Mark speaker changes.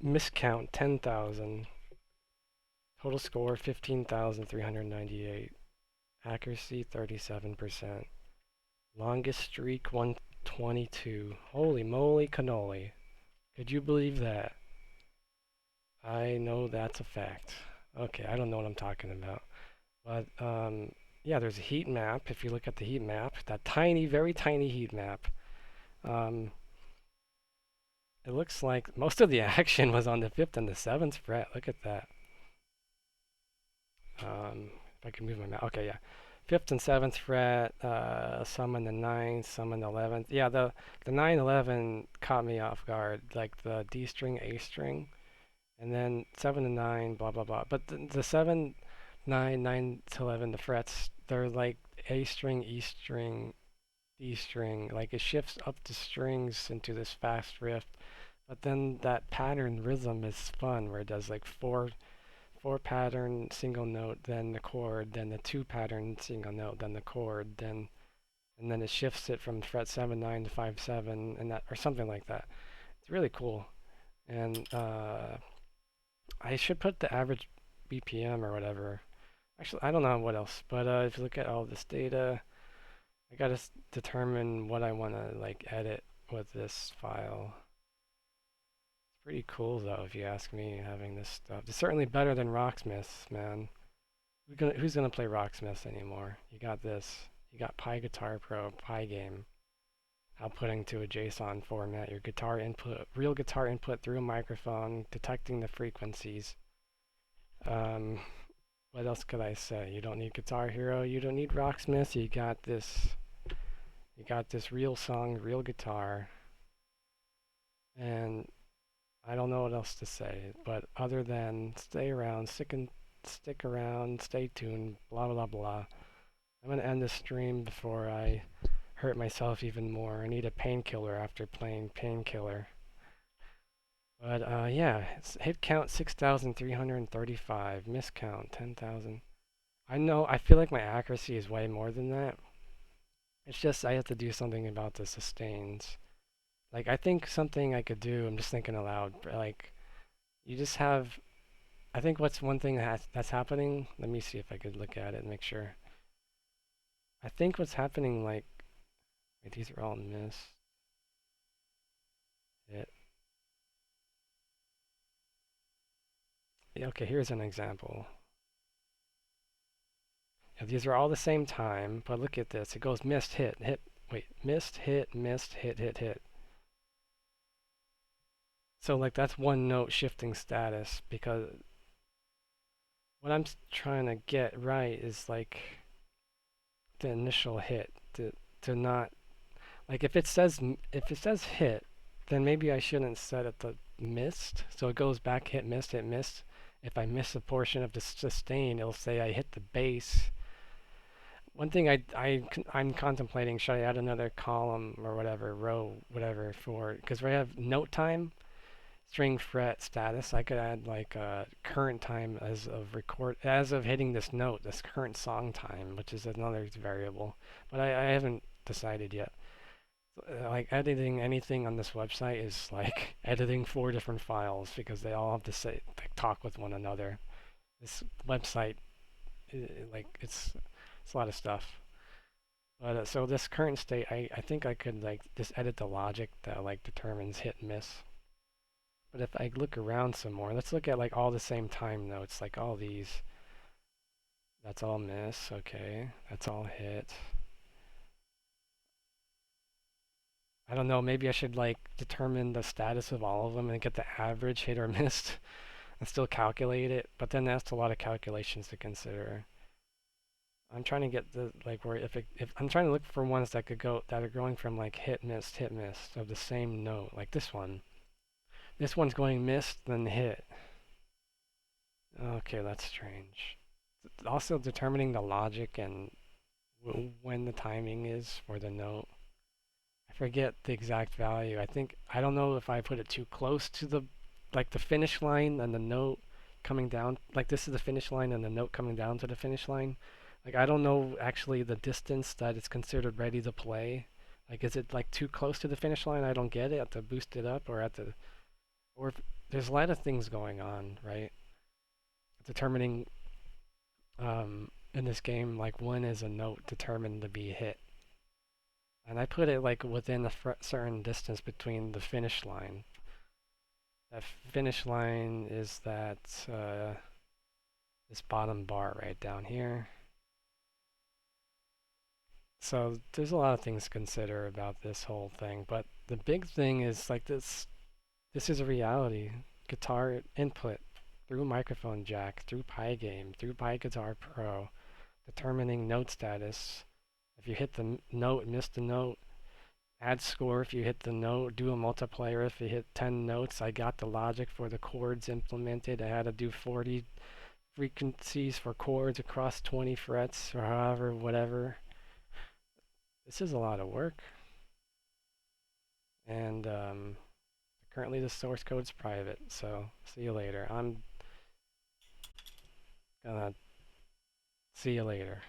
Speaker 1: Miscount 10,000. Total score 15,398. Accuracy 37%. Longest streak 122. Holy moly cannoli. Could you believe that? I know that's a fact. Okay, I don't know what I'm talking about. But yeah, there's a heat map. If you look at the heat map, that tiny, very tiny heat map, um, it looks like most of the action was on the 5th and the 7th fret. Look at that. If I can move my mouse. Okay, yeah. 5th and 7th fret, some in the 9th, some in the 11th. Yeah, the 9, 11 caught me off guard, like the D string, A string, and then 7 and 9, blah, blah, blah. But the 7, 9, 9 to 11, the frets, they're like A string, E string, D string. Like it shifts up the strings into this fast riff. But then that pattern rhythm is fun, where it does like four pattern single note, then the chord, then the two pattern single note, then the chord, then and then it shifts it from fret 7 9 to 5 7 and that or something like that. It's really cool. And I should put the average BPM or whatever. Actually, I don't know what else, but if you look at all this data, I gotta determine what I want to like edit with this file. Pretty cool though, if you ask me, having this stuff. It's certainly better than Rocksmith, man. Who's gonna play Rocksmith anymore? You got this. You got PyGuitarPro, PyGame, outputting to a JSON format. Your guitar input, real guitar input through a microphone, detecting the frequencies. Um, what else could I say? You don't need Guitar Hero. You don't need Rocksmith. You got this. You got this real song, real guitar, and I don't know what else to say, but other than stay around, stick around, stay tuned, blah blah blah. I'm gonna end the stream before I hurt myself even more. I need a painkiller after playing Painkiller. But yeah, hit count 6,335, miss count 10,000. I know, I feel like my accuracy is way more than that. It's just I have to do something about the sustains. Like I think something I could do, I'm just thinking aloud, like you just have I think what's one thing that's happening, let me see if I could look at it and make sure. I think what's happening, like, wait, these are all missed. It. Yeah, okay, here's an example. Yeah, these are all the same time, but look at this. It goes missed, hit, hit, wait, missed, hit, missed, hit, hit, hit. So, like, that's one note shifting status because what I'm trying to get right is, like, the initial hit to not like if it says hit, then maybe I shouldn't set it to missed. So it goes back hit missed hit missed. If I miss a portion of the sustain, it'll say I hit the bass. One thing I'm contemplating, should I add another column or whatever, row, whatever for because we have note time, string fret status. I could add like current time as of hitting this note, this current song time, which is another variable. But I haven't decided yet. Like editing anything on this website is like editing four different files because they all have to say like talk with one another. This website, like it's a lot of stuff. But so this current state, I think I could like just edit the logic that like determines hit and miss. But if I look around some more, let's look at like all the same time notes, like all these. That's all miss, okay. That's all hit. I don't know, maybe I should like determine the status of all of them and get the average hit or miss and still calculate it, but then that's a lot of calculations to consider. I'm trying to get the like where if I'm trying to look for ones that could go that are going from like hit miss of the same note, like this one. This one's going missed then hit. Okay, that's strange. Also determining the logic and when the timing is for the note. I forget the exact value. I don't know if I put it too close to the like the finish line and the note coming down. Like this is the finish line and the note coming down to the finish line. Like I don't know actually the distance that it's considered ready to play. Like is it like too close to the finish line? I don't get it. I have to boost it up or at the Or if, there's a lot of things going on, right? Determining in this game, like when is a note determined to be hit. And I put it like within a certain distance between the finish line. That finish line is that this bottom bar right down here. So there's a lot of things to consider about this whole thing, but the big thing is like this is a reality. Guitar input through microphone jack, through PyGame, through PyGuitarPro, determining note status. If you hit the note, miss the note, add score if you hit the note, do a multiplier if you hit 10 notes. I got the logic for the chords implemented. I had to do 40 frequencies for chords across 20 frets or however, whatever. This is a lot of work. And currently the source code's private, so see you later. I'm gonna see you later.